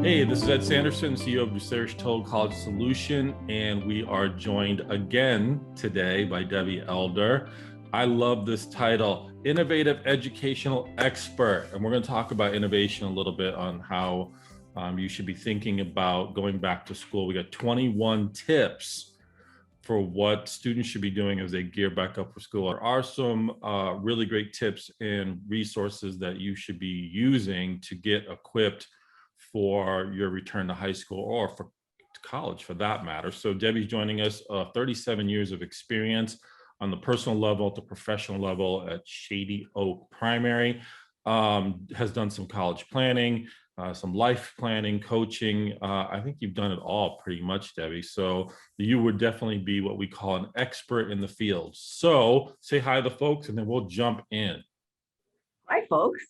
Hey, this is Ed Sanderson, CEO of Research Total College Solution, and we are joined again today by Debbie Elder. I love this title, Innovative Educational Expert, and we're going to talk about innovation a little bit on how you should be thinking about going back to school. We got 21 tips for what students should be doing as they gear back up for school. There are some really great tips and resources that you should be using to get equipped for your return to high school or for college for that matter. So Debbie's joining us, 37 years of experience on the personal level to professional level at Shady Oak Primary, has done some college planning, some life planning, coaching. I think you've done it all pretty much, Debbie. So you would definitely be what we call an expert in the field. So say hi to the folks and then we'll jump in. Hi, folks.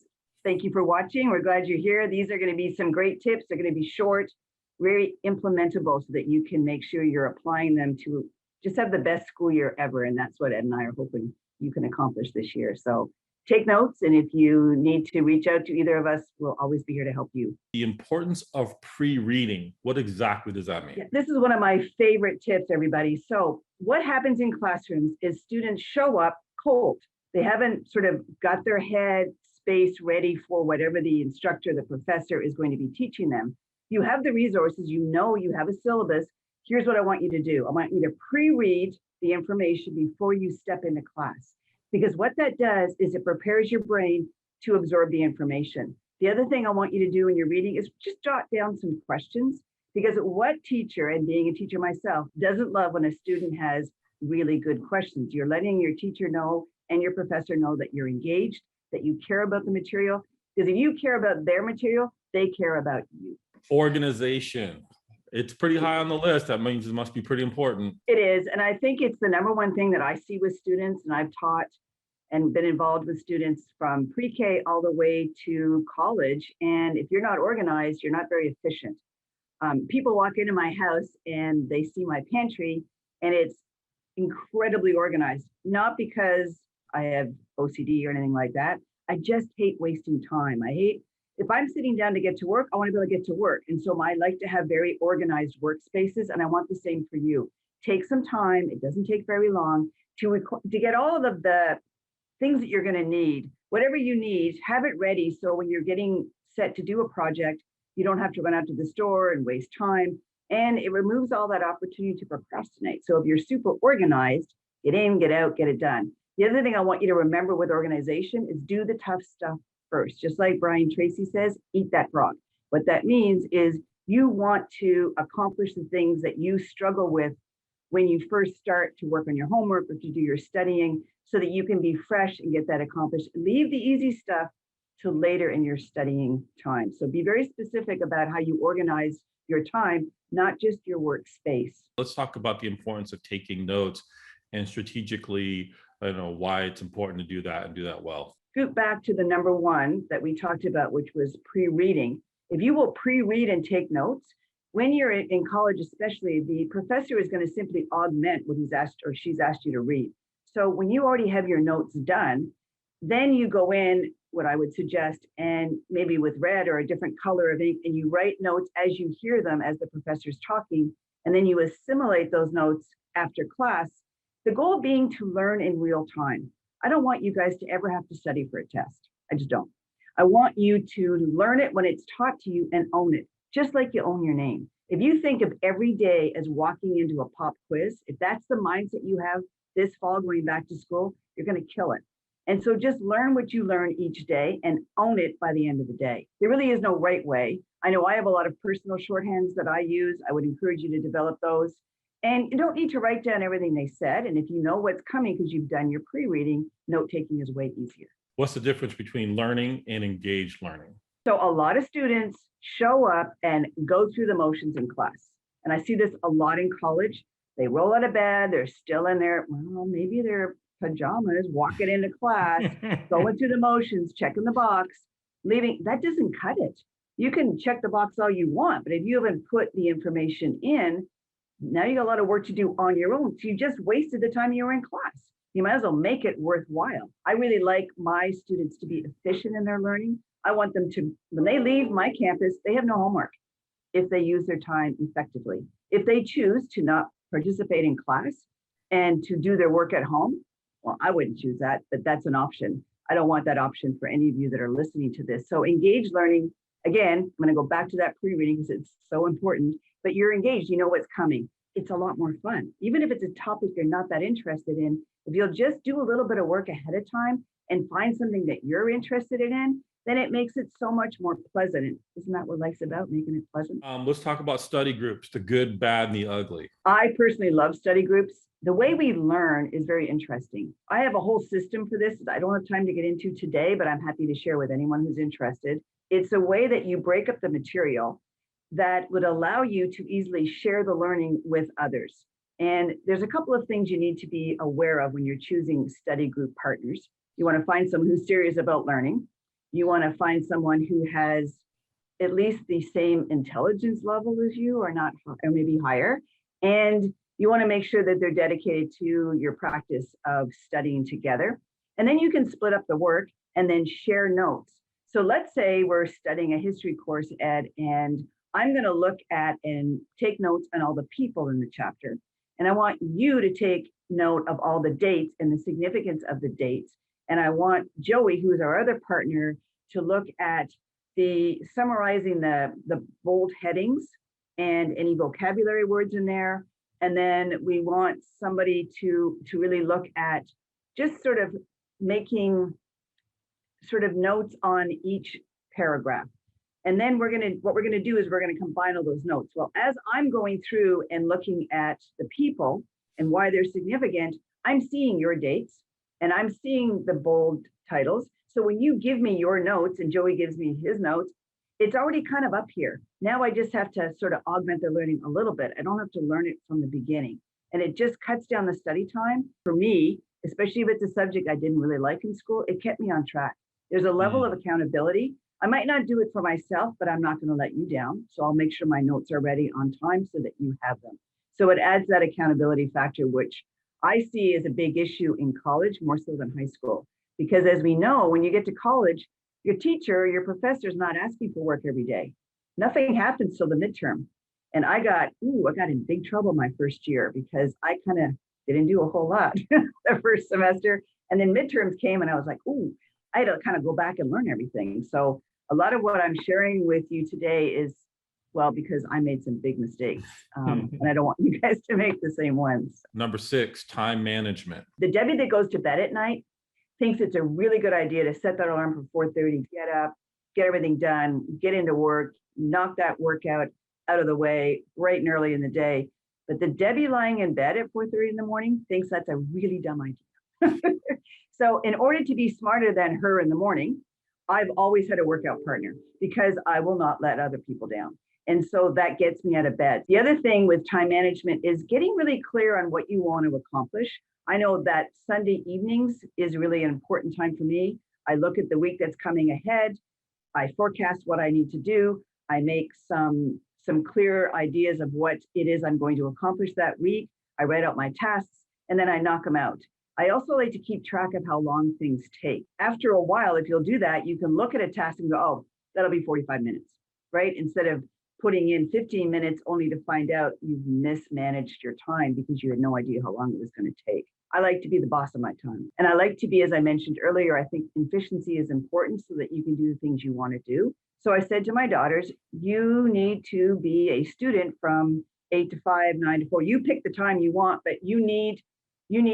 Thank you for watching. We're glad you're here. These are going to be some great tips. They're going to be short, very implementable so that you can make sure you're applying them to just have the best school year ever. And that's what Ed and I are hoping you can accomplish this year. So take notes. And if you need to reach out to either of us, we'll always be here to help you. The importance of pre-reading. What exactly does that mean? Yeah, this is one of my favorite tips, everybody. So what happens in classrooms is students show up cold. They haven't sort of got their head space ready for whatever the instructor, the professor is going to be teaching them. You have the resources, you know, you have a syllabus. Here's what I want you to do. I want you to pre-read the information before you step into class. Because what that does is it prepares your brain to absorb the information. The other thing I want you to do when you're reading is just jot down some questions. Because what teacher, and being a teacher myself, doesn't love when a student has really good questions? You're letting your teacher know and your professor know that you're engaged, that you care about the material, because if you care about their material, they care about you. Organization. It's pretty high on the list. That means it must be pretty important. It is, and I think it's the number one thing that I see with students, and I've taught and been involved with students from pre-K all the way to college. And if you're not organized, you're not very efficient. People walk into my house and they see my pantry and it's incredibly organized, not because I have OCD or anything like that. I just hate wasting time. I hate, if I'm sitting down to get to work, I want to be able to get to work. And so I like to have very organized workspaces, and I want the same for you. Take some time, it doesn't take very long, to get all of the things that you're going to need. Whatever you need, have it ready so when you're getting set to do a project, you don't have to run out to the store and waste time. And it removes all that opportunity to procrastinate. So if you're super organized, get in, get out, get it done. The other thing I want you to remember with organization is do the tough stuff first. Just like Brian Tracy says, eat that frog. What that means is you want to accomplish the things that you struggle with when you first start to work on your homework or to do your studying so that you can be fresh and get that accomplished. Leave the easy stuff to later in your studying time. So be very specific about how you organize your time, not just your workspace. Let's talk about the importance of taking notes and strategically, why it's important to do that and do that well. Scoot back to the number one that we talked about, which was pre-reading. If you will pre-read and take notes, when you're in college, especially, the professor is going to simply augment what he's asked or she's asked you to read. So when you already have your notes done, then you go in, what I would suggest, and maybe with red or a different color of ink, and you write notes as you hear them as the professor's talking, and then you assimilate those notes after class. The goal being to learn in real time. I don't want you guys to ever have to study for a test. I just don't. I want you to learn it when it's taught to you and own it, just like you own your name. If you think of every day as walking into a pop quiz, if that's the mindset you have this fall going back to school, you're going to kill it. And so just learn what you learn each day and own it by the end of the day. There really is no right way. I know I have a lot of personal shorthands that I use. I would encourage you to develop those. And you don't need to write down everything they said. And if you know what's coming because you've done your pre-reading, note-taking is way easier. What's the difference between learning and engaged learning? So a lot of students show up and go through the motions in class. And I see this a lot in college. They roll out of bed, they're still in their, well, maybe their pajamas, walking into class, going through the motions, checking the box, leaving. That doesn't cut it. You can check the box all you want, but if you haven't put the information in, now you got a lot of work to do on your own. So you just wasted the time you were in class. You might as well make it worthwhile. I really like my students to be efficient in their learning. I want them to, when they leave my campus, they have no homework. if they use their time effectively. If they choose to not participate in class and to do their work at home, well, I wouldn't choose that, but that's an option. I don't want that option for any of you that are listening to this. So engaged learning, again, I'm going to go back to that pre-reading because it's so important, but you're engaged, you know what's coming. It's a lot more fun. Even if it's a topic you're not that interested in, if you'll just do a little bit of work ahead of time and find something that you're interested in, then it makes it so much more pleasant. And isn't that what life's about, making it pleasant? Let's talk about study groups, the good, bad, and the ugly. I personally love study groups. The way we learn is very interesting. I have a whole system for this that I don't have time to get into today, but I'm happy to share with anyone who's interested. It's a way that you break up the material that would allow you to easily share the learning with others. And there's a couple of things you need to be aware of when you're choosing study group partners. You want to find someone who's serious about learning. You want to find someone who has at least the same intelligence level as you, or not, or maybe higher. And you want to make sure that they're dedicated to your practice of studying together. And then you can split up the work and then share notes. So let's say we're studying a history course, Ed, and I'm going to look at and take notes on all the people in the chapter. And I want you to take note of all the dates and the significance of the dates. And I want Joey, who is our other partner, to look at the summarizing the bold headings and any vocabulary words in there. And then we want somebody to really look at just sort of making sort of notes on each paragraph. And then what we're gonna do is we're gonna combine all those notes. Well, as I'm going through and looking at the people and why they're significant, I'm seeing your dates and I'm seeing the bold titles. So when you give me your notes and Joey gives me his notes, it's already kind of up here. Now I just have to sort of augment their learning a little bit. I don't have to learn it from the beginning. And it just cuts down the study time. For me, especially if it's a subject I didn't really like in school, it kept me on track. There's a level of accountability. I might not do it for myself, but I'm not going to let you down. So I'll make sure my notes are ready on time so that you have them. So it adds that accountability factor, which I see as a big issue in college, more so than high school. Because as we know, when you get to college, your teacher, your professor is not asking for work every day. Nothing happens till the midterm. And I got in big trouble my first year because I kind of didn't do a whole lot the first semester. And then midterms came and I was like, I had to kind of go back and learn everything. So a lot of what I'm sharing with you today is, well, because I made some big mistakes and I don't want you guys to make the same ones. Number 6, time management. The Debbie that goes to bed at night thinks it's a really good idea to set that alarm for 4:30, get up, get everything done, get into work, knock that workout out of the way bright and early in the day. But the Debbie lying in bed at 4:30 in the morning thinks that's a really dumb idea. So in order to be smarter than her in the morning, I've always had a workout partner because I will not let other people down. And so that gets me out of bed. The other thing with time management is getting really clear on what you want to accomplish. I know that Sunday evenings is really an important time for me. I look at the week that's coming ahead. I forecast what I need to do. I make some clear ideas of what it is I'm going to accomplish that week. I write out my tasks and then I knock them out. I also like to keep track of how long things take. After a while, if you'll do that, you can look at a task and go, oh, that'll be 45 minutes, right? Instead of putting in 15 minutes only to find out you've mismanaged your time because you had no idea how long it was going to take. I like to be the boss of my time. And I like to be, as I mentioned earlier, I think efficiency is important so that you can do the things you want to do. So I said to my daughters, you need to be a student from 8 to 5, 9 to 4. You pick the time you want, but you need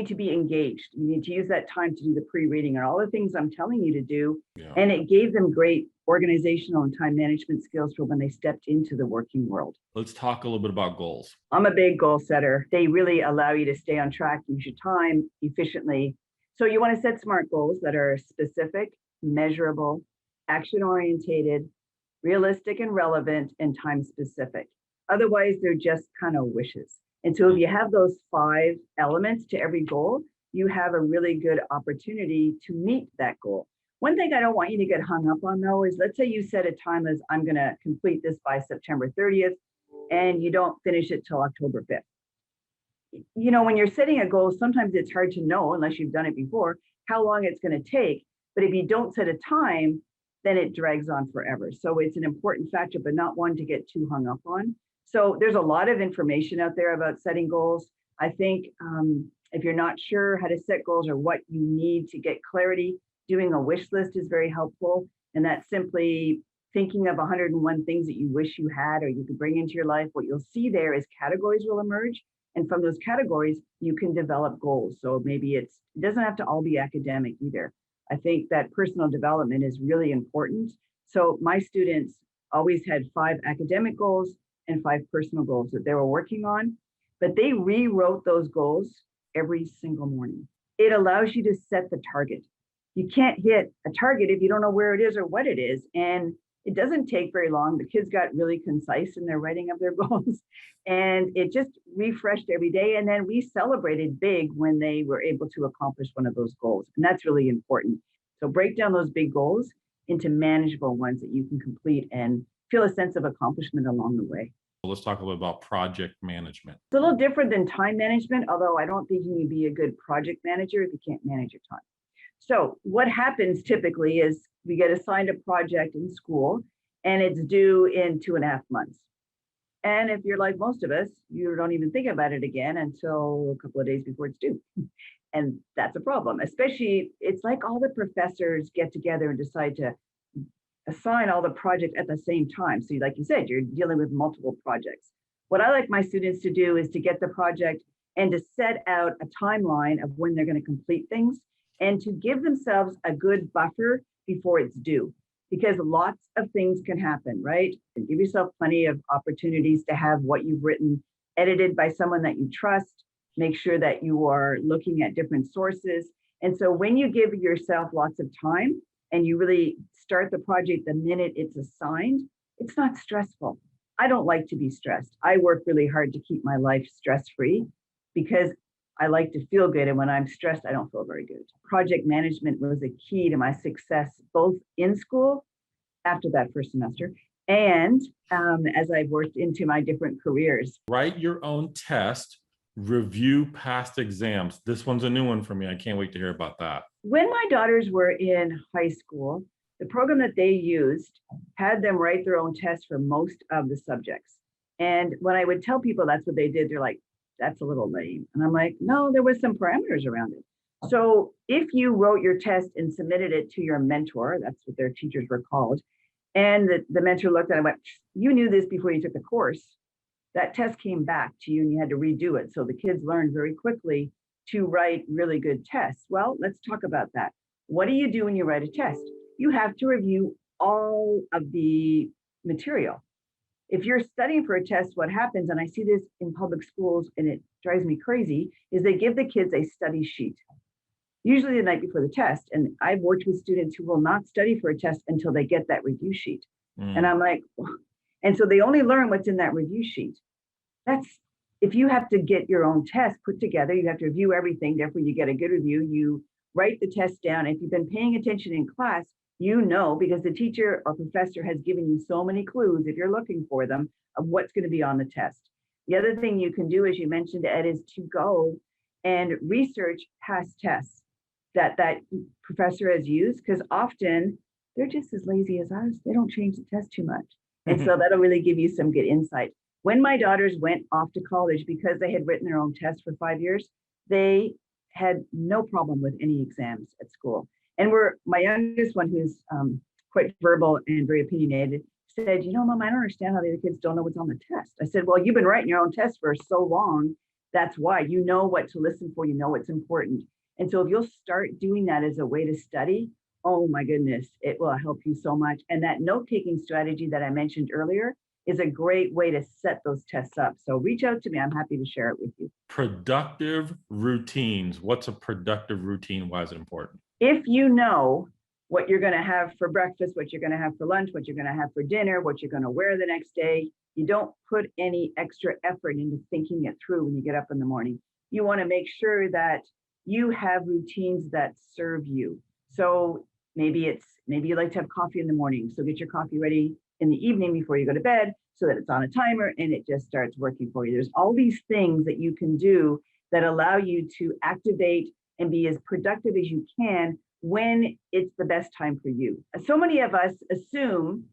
to be engaged. You need to use that time to do the pre-reading and all the things I'm telling you to do. Yeah. And it gave them great organizational and time management skills for when they stepped into the working world. Let's talk a little bit about goals. I'm a big goal setter. They really allow you to stay on track, use your time efficiently. So you want to set SMART goals that are specific, measurable, action-orientated, realistic and relevant, and time-specific. Otherwise, they're just kind of wishes. And so if you have those 5 elements to every goal, you have a really good opportunity to meet that goal. One thing I don't want you to get hung up on, though, is let's say you set a time as I'm going to complete this by September 30th, and you don't finish it till October 5th. You know, when you're setting a goal, sometimes it's hard to know, unless you've done it before, how long it's going to take. But if you don't set a time, then it drags on forever. So it's an important factor, but not one to get too hung up on. So there's a lot of information out there about setting goals. I think if you're not sure how to set goals or what you need to get clarity, doing a wish list is very helpful. And that's simply thinking of 101 things that you wish you had or you could bring into your life. What you'll see there is categories will emerge. And from those categories, you can develop goals. So maybe it doesn't have to all be academic either. I think that personal development is really important. So my students always had 5 academic goals and 5 personal goals that they were working on, but they rewrote those goals every single morning. It allows you to set the target. You can't hit a target if you don't know where it is or what it is. And it doesn't take very long. The kids got really concise in their writing of their goals, and it just refreshed every day. And then we celebrated big when they were able to accomplish one of those goals. And that's really important. So break down those big goals into manageable ones that you can complete and feel a sense of accomplishment along the way. Let's talk a little about project management. It's a little different than time management, although I don't think you can be a good project manager if you can't manage your time. So what happens typically is we get assigned a project in school and it's due in 2.5 months. And if you're like most of us, you don't even think about it again until a couple of days before it's due. And that's a problem, especially it's like all the professors get together and decide to assign all the projects at the same time. So like you said, you're dealing with multiple projects. What I like my students to do is to get the project and to set out a timeline of when they're going to complete things and to give themselves a good buffer before it's due, because lots of things can happen, right? And give yourself plenty of opportunities to have what you've written edited by someone that you trust. Make sure that you are looking at different sources. And so when you give yourself lots of time and you really start the project the minute it's assigned, it's not stressful. I don't like to be stressed. I work really hard to keep my life stress-free because I like to feel good. And when I'm stressed, I don't feel very good. Project management was a key to my success, both in school after that first semester and as I've worked into my different careers. Write your own test, review past exams. This one's a new one for me. I can't wait to hear about that. When my daughters were in high school, the program that they used had them write their own tests for most of the subjects. And when I would tell people that's what they did, they're like, that's a little lame. And I'm like, no, there was some parameters around it. So if you wrote your test and submitted it to your mentor, that's what their teachers were called, and the mentor looked at it and went, you knew this before you took the course, that test came back to you and you had to redo it. So the kids learned very quickly to write really good tests. Well, let's talk about that. What do you do when you write a test? You have to review all of the material. If you're studying for a test, what happens, and I see this in public schools and it drives me crazy, is they give the kids a study sheet, usually the night before the test. And I've worked with students who will not study for a test until they get that review sheet. And I'm like, and so they only learn what's in that review sheet. That's, if you have to get your own test put together, you have to review everything. Therefore, you get a good review. You write the test down. If you've been paying attention in class, you know, because the teacher or professor has given you so many clues, if you're looking for them, of what's going to be on the test. The other thing you can do, as you mentioned, Ed, is to go and research past tests that professor has used, because often they're just as lazy as us. They don't change the test too much. And so that'll really give you some good insight. When my daughters went off to college, because they had written their own test for 5 years, they had no problem with any exams at school. And my youngest one, who's quite verbal and very opinionated, said, you know, Mom, I don't understand how the other kids don't know what's on the test. I said, well, you've been writing your own test for so long. That's why. You know what to listen for. You know what's important. And so if you'll start doing that as a way to study, oh my goodness, it will help you so much. And that note-taking strategy that I mentioned earlier is a great way to set those tests up. So reach out to me. I'm happy to share it with you. Productive routines. What's a productive routine? Why is it important? If you know what you're going to have for breakfast, what you're going to have for lunch, what you're going to have for dinner, what you're going to wear the next day, you don't put any extra effort into thinking it through when you get up in the morning. You want to make sure that you have routines that serve you. So maybe you like to have coffee in the morning. So get your coffee ready in the evening before you go to bed so that it's on a timer and it just starts working for you. There's all these things that you can do that allow you to activate and be as productive as you can when it's the best time for you. So many of us assume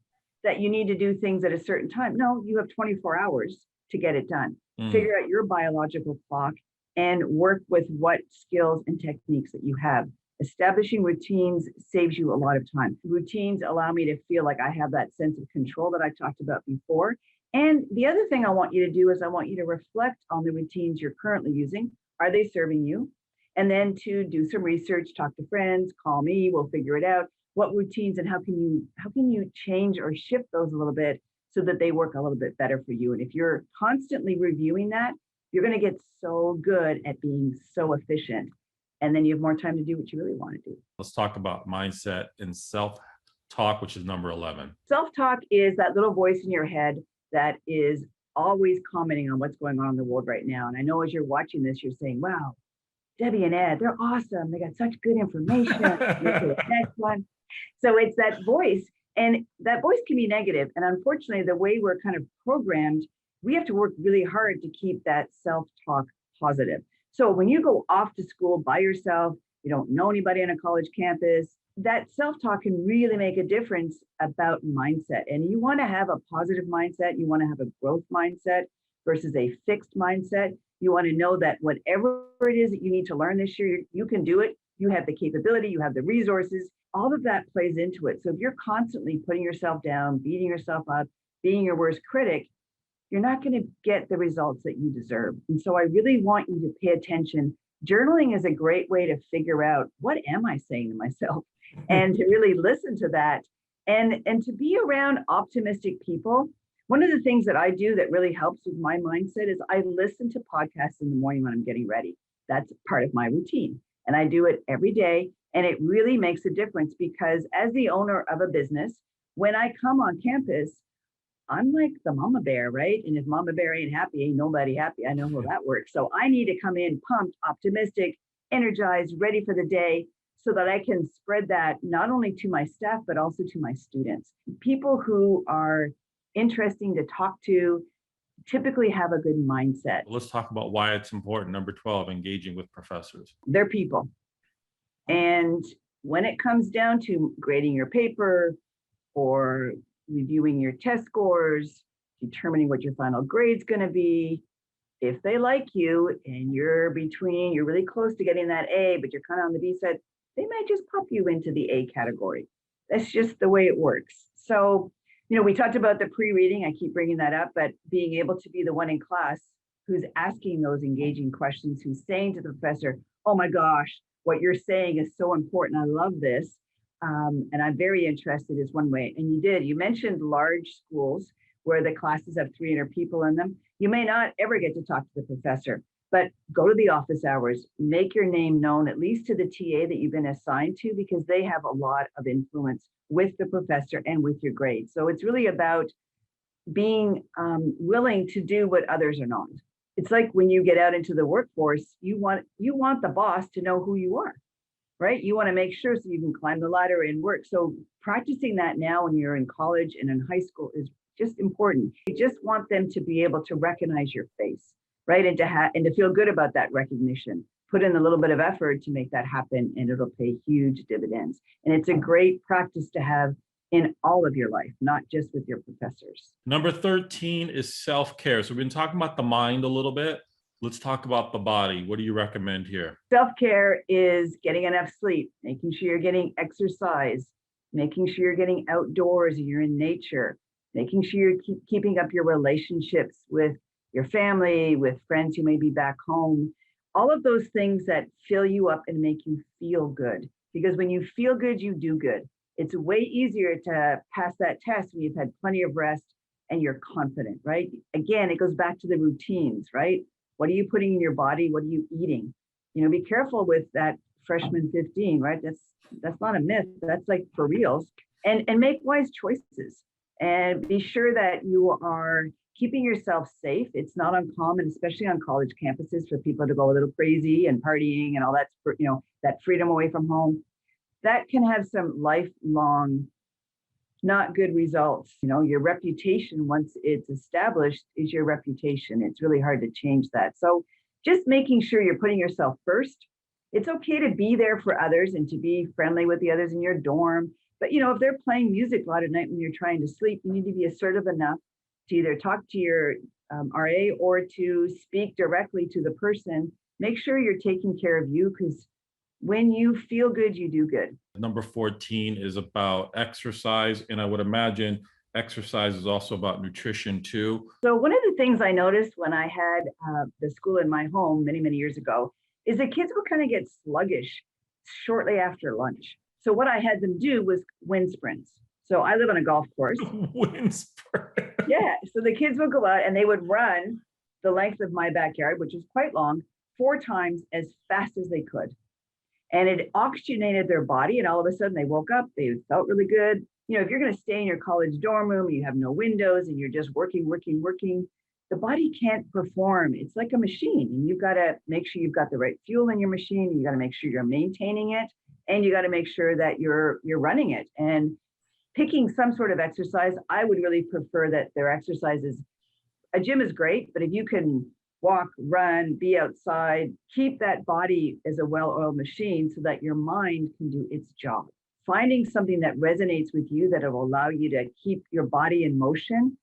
that you need to do things at a certain time. No, you have 24 hours to get it done. Figure out your biological clock and work with what skills and techniques that you have. Establishing routines saves you a lot of time. Routines allow me to feel like I have that sense of control that I talked about before. And the other thing I want you to do is I want you to reflect on the routines you're currently using. Are they serving you? And then to do some research, talk to friends, call me, we'll figure it out. What routines and how can you change or shift those a little bit so that they work a little bit better for you? And if you're constantly reviewing that, you're going to get so good at being so efficient. And then you have more time to do what you really want to do. Let's talk about mindset and self-talk, which is number 11. Self-talk is that little voice in your head that is always commenting on what's going on in the world right now. And I know as you're watching this, you're saying, wow, Debbie and Ed, they're awesome. They got such good information. The next one. So it's that voice, and that voice can be negative. And unfortunately, the way we're kind of programmed, we have to work really hard to keep that self-talk positive. So when you go off to school by yourself, you don't know anybody on a college campus, that self-talk can really make a difference about mindset. And you want to have a positive mindset. You want to have a growth mindset versus a fixed mindset. You want to know that whatever it is that you need to learn this year, you can do it. You have the capability, you have the resources. All of that plays into it. So if you're constantly putting yourself down, beating yourself up, being your worst critic, you're not going to get the results that you deserve. And so I really want you to pay attention. Journaling is a great way to figure out, what am I saying to myself? And to really listen to that and to be around optimistic people. One of the things that I do that really helps with my mindset is I listen to podcasts in the morning when I'm getting ready. That's part of my routine. And I do it every day. And it really makes a difference because as the owner of a business, when I come on campus, I'm like the mama bear, right? And if mama bear ain't happy, ain't nobody happy. I know how that works. So I need to come in pumped, optimistic, energized, ready for the day so that I can spread that not only to my staff, but also to my students. People who are interesting to talk to typically have a good mindset. Let's talk about why it's important. Number 12, engaging with professors. They're people. And when it comes down to grading your paper or reviewing your test scores, determining what your final grade's going to be, if they like you and you're really close to getting that A, but you're kind of on the B side, they might just pop you into the A category. That's just the way it works. So, we talked about the pre-reading. I keep bringing that up, but being able to be the one in class who's asking those engaging questions, who's saying to the professor, oh my gosh, what you're saying is so important. I love this. And I'm very interested is one way. And you mentioned large schools where the classes have 300 people in them. You may not ever get to talk to the professor, but go to the office hours, make your name known, at least to the TA that you've been assigned to, because they have a lot of influence with the professor and with your grade. So it's really about being willing to do what others are not. It's like when you get out into the workforce, you want the boss to know who you are, right? You want to make sure so you can climb the ladder and work. So practicing that now when you're in college and in high school is just important. You just want them to be able to recognize your face, right? And to feel good about that recognition. Put in a little bit of effort to make that happen, and it'll pay huge dividends. And it's a great practice to have in all of your life, not just with your professors. Number 13 is self-care. So we've been talking about the mind a little bit. Let's talk about the body. What do you recommend here? Self-care is getting enough sleep, making sure you're getting exercise, making sure you're getting outdoors and you're in nature, making sure you're keeping up your relationships with your family, with friends who may be back home. All of those things that fill you up and make you feel good. Because when you feel good, you do good. It's way easier to pass that test when you've had plenty of rest and you're confident, right? Again, it goes back to the routines, right? What are you putting in your body? What are you eating? Be careful with that freshman 15, right? That's not a myth. That's like for reals. And make wise choices and be sure that you are keeping yourself safe. It's not uncommon, especially on college campuses, for people to go a little crazy and partying and all that, that freedom away from home. That can have some lifelong, not good results. Your reputation, once it's established, is your reputation. It's really hard to change that. So just making sure you're putting yourself first It's okay to be there for others and to be friendly with the others in your dorm. But if they're playing music loud at night when you're trying to sleep, you need to be assertive enough to either talk to your RA or to speak directly to the person. Make sure you're taking care of you, because when you feel good, you do good. Number 14 is about exercise. And I would imagine exercise is also about nutrition too. So one of the things I noticed when I had the school in my home many, many years ago is that kids would kind of get sluggish shortly after lunch. So what I had them do was wind sprints. So I live on a golf course. Wind sprint. Yeah. So the kids would go out and they would run the length of my backyard, which is quite long, 4 times as fast as they could. And it oxygenated their body. And all of a sudden they woke up, they felt really good. If you're going to stay in your college dorm room, you have no windows and you're just working, the body can't perform. It's like a machine, and you've got to make sure you've got the right fuel in your machine. You got to make sure you're maintaining it, and you got to make sure that you're running it. And picking some sort of exercise, I would really prefer that their exercise is, a gym is great, but if you can walk, run, be outside, keep that body as a well-oiled machine so that your mind can do its job. Finding something that resonates with you, that will allow you to keep your body in motion,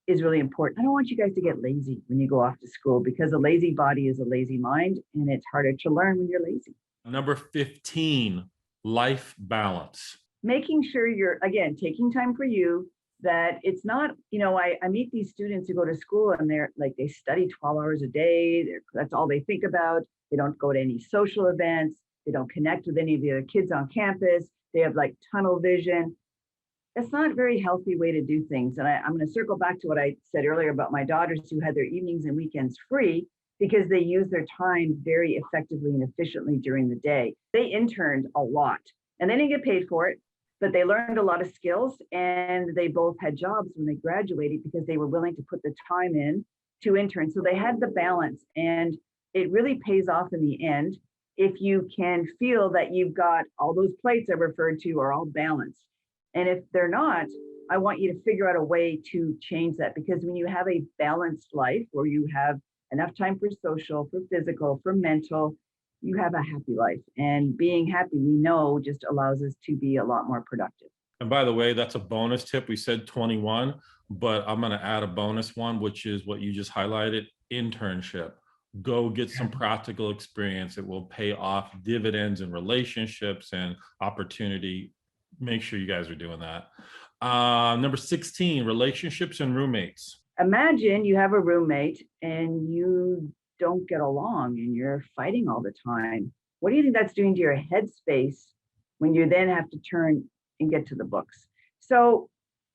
is really important. I don't want you guys to get lazy when you go off to school, because a lazy body is a lazy mind, and it's harder to learn when you're lazy. Number 15, life balance. Making sure you're, again, taking time for you, that it's not, I meet these students who go to school and they're like, they study 12 hours a day. That's all they think about. They don't go to any social events. They don't connect with any of the other kids on campus. They have like tunnel vision. That's not a very healthy way to do things. And I'm going to circle back to what I said earlier about my daughters who had their evenings and weekends free because they use their time very effectively and efficiently during the day. They interned a lot and they didn't get paid for it, but they learned a lot of skills, and they both had jobs when they graduated because they were willing to put the time in to intern. So they had the balance, and it really pays off in the end if you can feel that you've got all those plates I referred to are all balanced. And if they're not, I want you to figure out a way to change that, because when you have a balanced life where you have enough time for social, for physical, for mental, you have a happy life. And being happy, we know, just allows us to be a lot more productive. And by the way, that's a bonus tip. We said 21, but I'm going to add a bonus one, which is what you just highlighted: internship. Go get some practical experience. It will pay off dividends in relationships and opportunity. Make sure you guys are doing that. Number 16, relationships and roommates. Imagine you have a roommate and you don't get along and you're fighting all the time. What do you think that's doing to your headspace when you then have to turn and get to the books? So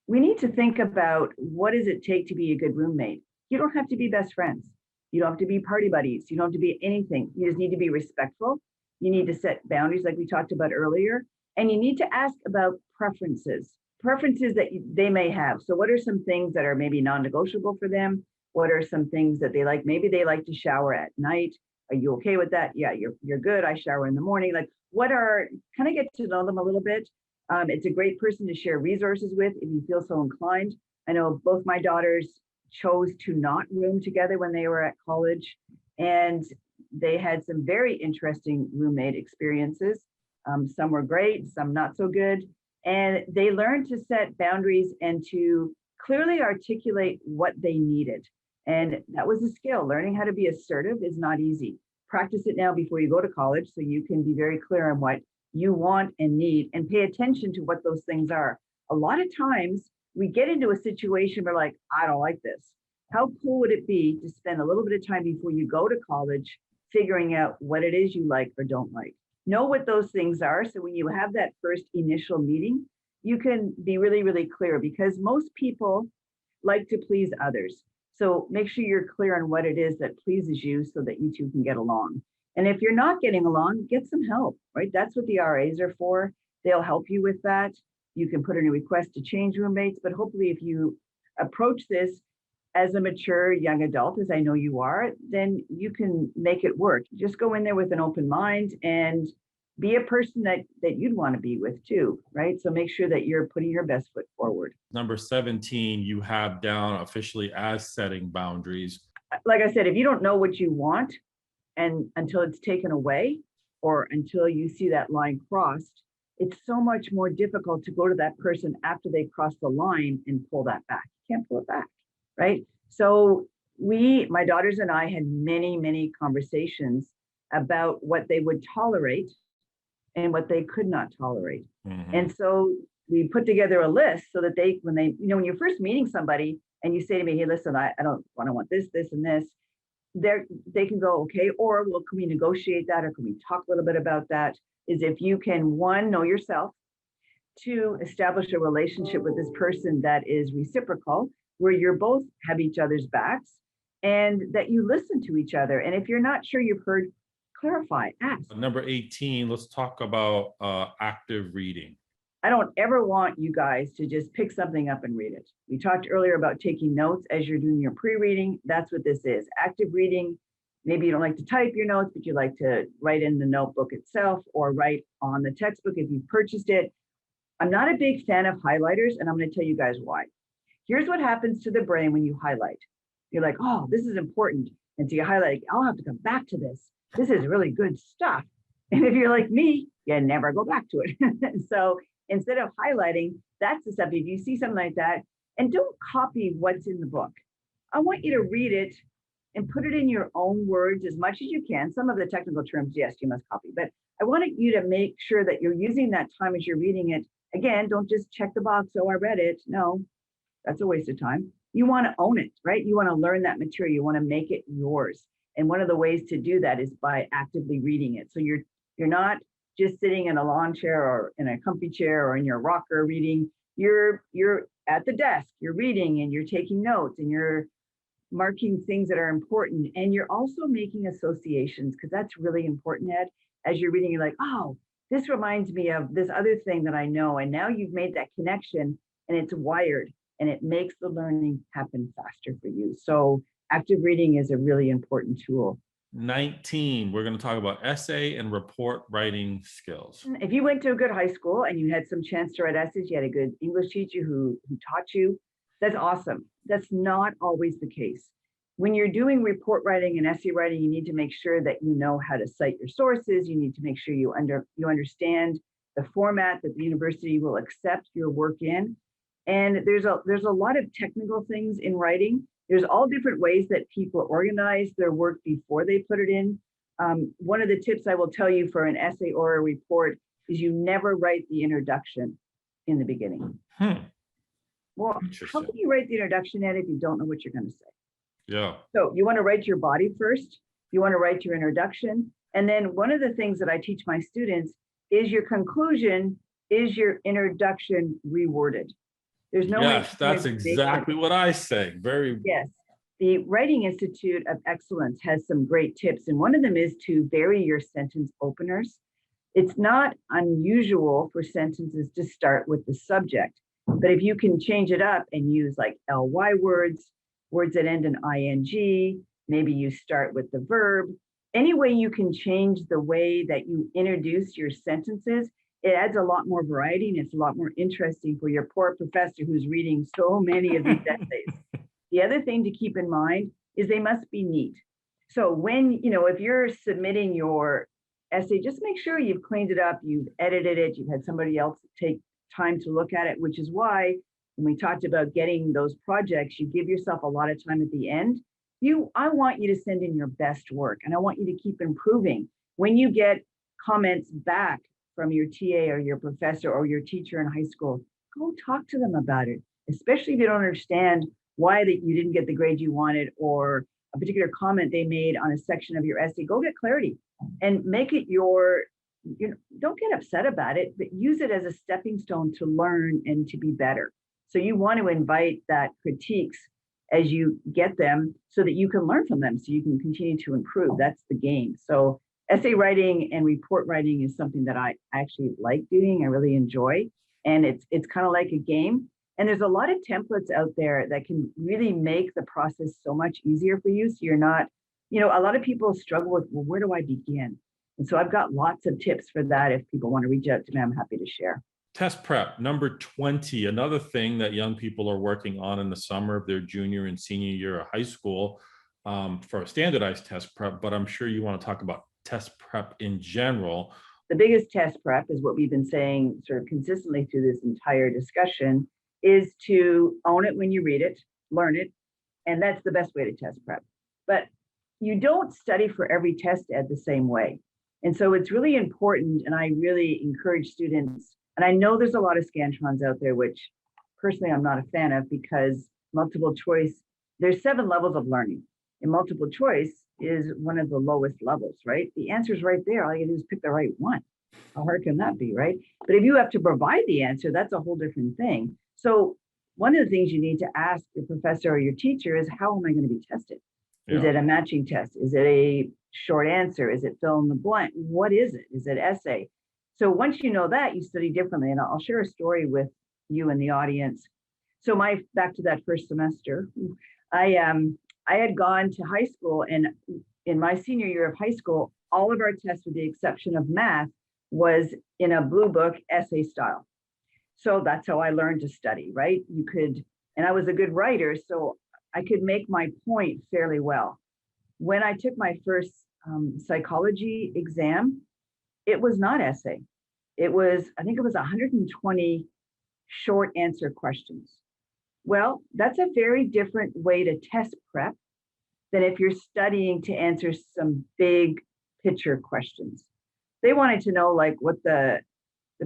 we need to think about, what does it take to be a good roommate? You don't have to be best friends. You don't have to be party buddies. You don't have to be anything. You just need to be respectful. You need to set boundaries like we talked about earlier. And you need to ask about preferences that they may have. So what are some things that are maybe non-negotiable for them? What are some things that they like? Maybe they like to shower at night. Are you okay with that? Yeah, you're good. I shower in the morning. Like, kind of get to know them a little bit. It's a great person to share resources with if you feel so inclined. I know both my daughters chose to not room together when they were at college, and they had some very interesting roommate experiences. Some were great, some not so good. And they learned to set boundaries and to clearly articulate what they needed. And that was a skill. Learning how to be assertive is not easy. Practice it now before you go to college so you can be very clear on what you want and need, and pay attention to what those things are. A lot of times we get into a situation where, like, I don't like this. How cool would it be to spend a little bit of time before you go to college figuring out what it is you like or don't like? Know what those things are, so when you have that first initial meeting, you can be really, really clear, because most people like to please others. So make sure you're clear on what it is that pleases you so that you two can get along. And if you're not getting along, get some help, right? That's what the RAs are for. They'll help you with that. You can put in a request to change roommates, but hopefully if you approach this as a mature young adult, as I know you are, then you can make it work. Just go in there with an open mind and be a person that you'd want to be with too, right? So make sure that you're putting your best foot forward. Number 17, you have down officially as setting boundaries. Like I said, if you don't know what you want, and until it's taken away, or until you see that line crossed, it's so much more difficult to go to that person after they cross the line and pull that back. You can't pull it back, right? So my daughters and I had many, many conversations about what they would tolerate and what they could not tolerate. Mm-hmm. And so we put together a list so that when you're first meeting somebody and you say to me, hey, listen, I don't want this, and this, they can go, okay, or well, can we negotiate that? Or can we talk a little bit about that? Is if you can, one, know yourself, two, establish a relationship with this person that is reciprocal, where you're both have each other's backs and that you listen to each other. And if you're not sure you've heard, clarify, ask. Number 18, let's talk about active reading. I don't ever want you guys to just pick something up and read it. We talked earlier about taking notes as you're doing your pre-reading. That's what this is. Active reading. Maybe you don't like to type your notes, but you like to write in the notebook itself or write on the textbook if you've purchased it. I'm not a big fan of highlighters, and I'm going to tell you guys why. Here's what happens to the brain when you highlight. You're like, oh, this is important. And so you highlight, I'll have to come back to this. This is really good stuff. And if you're like me, you never go back to it. So instead of highlighting, that's the stuff. If you see something like that, and don't copy what's in the book. I want you to read it and put it in your own words as much as you can. Some of the technical terms, yes, you must copy, but I wanted you to make sure that you're using that time as you're reading it. Again, don't just check the box, oh, I read it. No, that's a waste of time. You want to own it, right? You want to learn that material. You want to make it yours. And one of the ways to do that is by actively reading it. So you're not just sitting in a lawn chair or in a comfy chair or in your rocker reading. You're at the desk, you're reading and you're taking notes and you're marking things that are important. And you're also making associations, because that's really important, Ed. As you're reading, you're like, oh, this reminds me of this other thing that I know. And now you've made that connection and it's wired and it makes the learning happen faster for you. So active reading is a really important tool. 19, we're going to talk about essay and report writing skills. If you went to a good high school and you had some chance to write essays, you had a good English teacher who taught you, that's awesome. That's not always the case. When you're doing report writing and essay writing, you need to make sure that you know how to cite your sources. You need to make sure you understand the format that the university will accept your work in. And there's a lot of technical things in writing. There's all different ways that people organize their work before they put it in. One of the tips I will tell you for an essay or a report is you never write the introduction in the beginning. Well, how can you write the introduction, Ed, if you don't know what you're going to say? Yeah. So you want to write your body first. You want to write your introduction. And then one of the things that I teach my students is your conclusion, is your introduction reworded? There's no Yes, that's exactly what I say. Yes. The Writing Institute of Excellence has some great tips, and one of them is to vary your sentence openers. It's not unusual for sentences to start with the subject, but if you can change it up and use like ly words that end in ing, maybe you start with the verb. Any way you can change the way that you introduce your sentences, it adds a lot more variety and it's a lot more interesting for your poor professor who's reading so many of these essays. The other thing to keep in mind is they must be neat. So when, if you're submitting your essay, just make sure you've cleaned it up, you've edited it, you've had somebody else take time to look at it, which is why when we talked about getting those projects, you give yourself a lot of time at the end. I want you to send in your best work and I want you to keep improving. When you get comments back from your TA or your professor or your teacher in high school, go talk to them about it, especially if you don't understand why that you didn't get the grade you wanted or a particular comment they made on a section of your essay. Go get clarity and make it don't get upset about it, but use it as a stepping stone to learn and to be better. So you want to invite that critiques as you get them so that you can learn from them, so you can continue to improve. That's the game. So essay writing and report writing is something that I actually like doing. I really enjoy. And it's kind of like a game. And there's a lot of templates out there that can really make the process so much easier for you. So you're not, a lot of people struggle with, well, where do I begin? And so I've got lots of tips for that. If people want to reach out to me, I'm happy to share. Test prep, number 20, another thing that young people are working on in the summer of their junior and senior year of high school for a standardized test prep, but I'm sure you want to talk about test prep in general? The biggest test prep is what we've been saying sort of consistently through this entire discussion is to own it when you read it, learn it, and that's the best way to test prep. But you don't study for every test ed the same way. And so it's really important, and I really encourage students, and I know there's a lot of Scantrons out there, which personally I'm not a fan of because multiple choice, there's 7 levels of learning. And multiple choice is one of the lowest levels, right? The answer is right there. All you do is pick the right one. How hard can that be, right? But if you have to provide the answer, that's a whole different thing. So one of the things you need to ask your professor or your teacher is, how am I going to be tested? Is it a matching test? Is it a short answer? Is it fill in the blank? What is it? Is it essay? So once you know that, you study differently. And I'll share a story with you and the audience. So back to that first semester, I had gone to high school, and in my senior year of high school, all of our tests, with the exception of math, was in a blue book essay style. So that's how I learned to study, right? And I was a good writer, so I could make my point fairly well. When I took my first psychology exam, it was not essay. I think it was 120 short answer questions. Well, that's a very different way to test prep than if you're studying to answer some big picture questions. They wanted to know like what the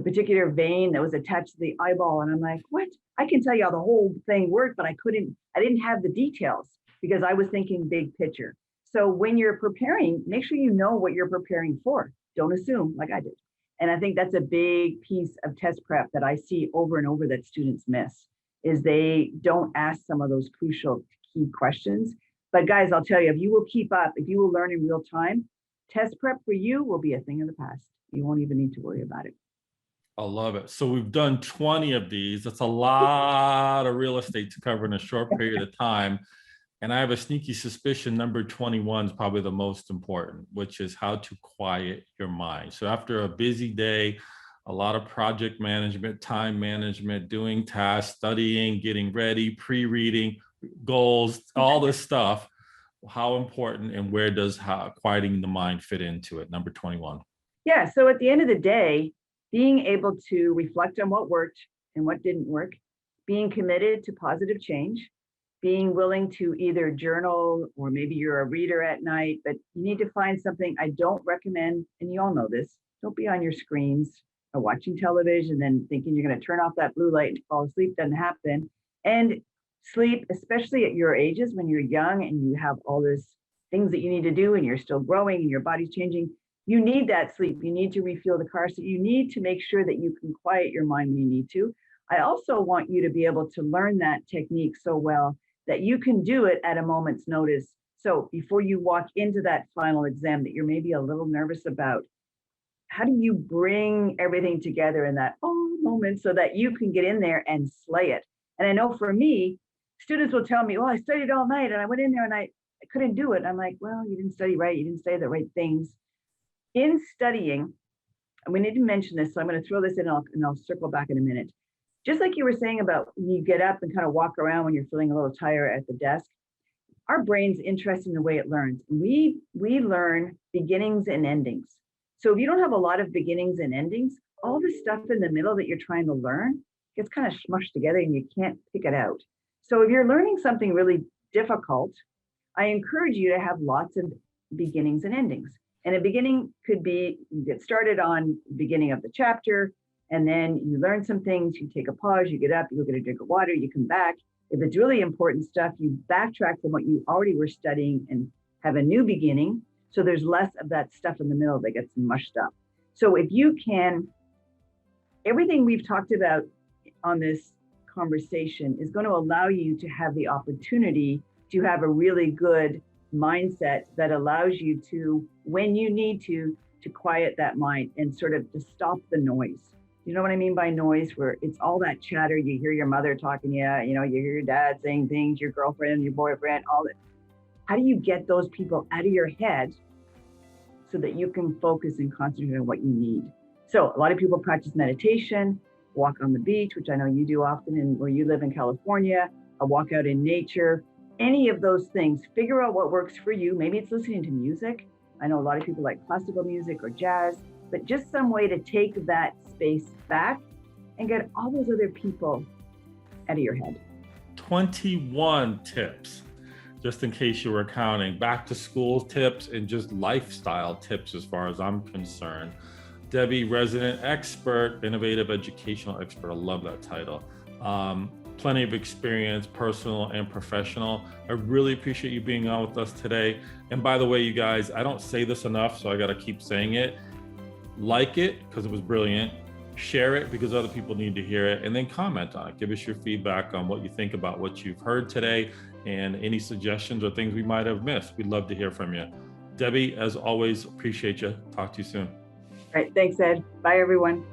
particular vein that was attached to the eyeball. And I'm like, what? I can tell you how the whole thing worked, but I didn't have the details because I was thinking big picture. So when you're preparing, make sure you know what you're preparing for. Don't assume like I did. And I think that's a big piece of test prep that I see over and over that students miss, is they don't ask some of those crucial key questions. But guys, I'll tell you, if you will keep up, if you will learn in real time, test prep for you will be a thing of the past. You won't even need to worry about it. I love it. So we've done 20 of these. That's a lot of real estate to cover in a short period of time. And I have a sneaky suspicion number 21 is probably the most important, which is how to quiet your mind. So after a busy day, a lot of project management, time management, doing tasks, studying, getting ready, pre-reading, goals, all this stuff, how important and where does quieting the mind fit into it? Number 21. Yeah, so at the end of the day, being able to reflect on what worked and what didn't work, being committed to positive change, being willing to either journal, or maybe you're a reader at night, but you need to find something. I don't recommend, and you all know this, don't be on your screens or watching television and thinking you're going to turn off that blue light and fall asleep. Doesn't happen. And sleep, especially at your ages when you're young and you have all these things that you need to do and you're still growing and your body's changing, you need that sleep. You need to refuel the car. So you need to make sure that you can quiet your mind when you need to. I also want you to be able to learn that technique so well that you can do it at a moment's notice. So before you walk into that final exam that you're maybe a little nervous about, how do you bring everything together in that moment so that you can get in there and slay it? And I know for me, students will tell me, well, I studied all night and I went in there and I couldn't do it. I'm like, well, you didn't study right. You didn't study the right things. In studying, and we need to mention this, so I'm going to throw this in and I'll circle back in a minute. Just like you were saying about when you get up and kind of walk around when you're feeling a little tired at the desk, our brain's interested in the way it learns. We learn beginnings and endings. So if you don't have a lot of beginnings and endings, all the stuff in the middle that you're trying to learn gets kind of smushed together and you can't pick it out. So if you're learning something really difficult, I encourage you to have lots of beginnings and endings. And a beginning could be, you get started on the beginning of the chapter, and then you learn some things, you take a pause, you get up, you go get a drink of water, you come back. If it's really important stuff, you backtrack from what you already were studying and have a new beginning. So there's less of that stuff in the middle that gets mushed up. So if you can, everything we've talked about on this conversation is going to allow you to have the opportunity to have a really good mindset that allows you to, when you need to quiet that mind and sort of to stop the noise. You know what I mean by noise, where it's all that chatter. You hear your mother talking to you, you hear your dad saying things, your girlfriend, your boyfriend, all that. How do you get those people out of your head so that you can focus and concentrate on what you need? So a lot of people practice meditation, walk on the beach, which I know you do often and where you live in California, a walk out in nature, any of those things. Figure out what works for you. Maybe it's listening to music. I know a lot of people like classical music or jazz, but just some way to take that space back and get all those other people out of your head. 21 tips, just in case you were counting, back to school tips and just lifestyle tips as far as I'm concerned. Debbie, resident expert, innovative educational expert. I love that title. Plenty of experience, personal and professional. I really appreciate you being on with us today. And by the way, you guys, I don't say this enough, so I got to keep saying it. Like it because it was brilliant. Share it because other people need to hear it, and then comment on it. Give us your feedback on what you think about what you've heard today and any suggestions or things we might have missed. We'd love to hear from you. Debbie, as always, appreciate you. Talk to you soon. All right. Thanks, Ed. Bye, everyone.